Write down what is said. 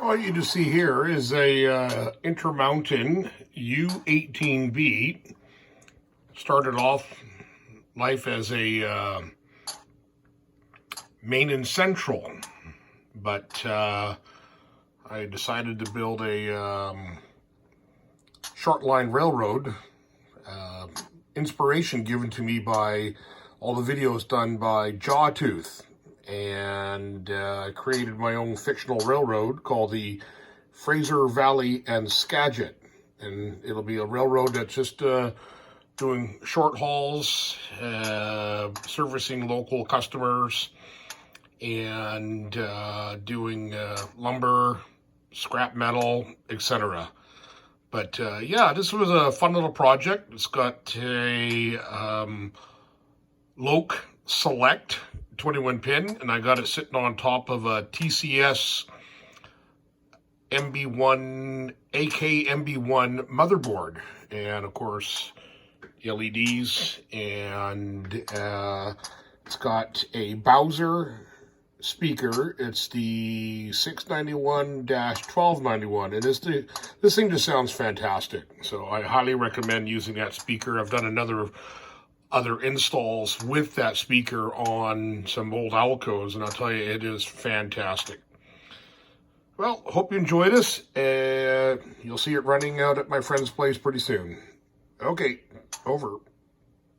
All you to see here is a Intermountain U18B. Started off life as a Maine Central, but I decided to build a short line railroad. Inspiration given to me by all the videos done by JawTooth. And I created my own fictional railroad called the Fraser Valley Skagit, and it'll be a railroad that's just doing short hauls, servicing local customers, and doing lumber, scrap metal, etc. But yeah, this was a fun little project. It's got a Lok Select 21 pin, and I got it sitting on top of a TCS AK-MB1 motherboard, and of course LEDs, and it's got a Bowser speaker. It's the 691-1291, and this thing just sounds fantastic. So I highly recommend using that speaker. I've done other installs with that speaker on some old Alcos, and I'll tell you, it is fantastic. Well, hope you enjoy this, and you'll see it running out at my friend's place pretty soon. Okay, over.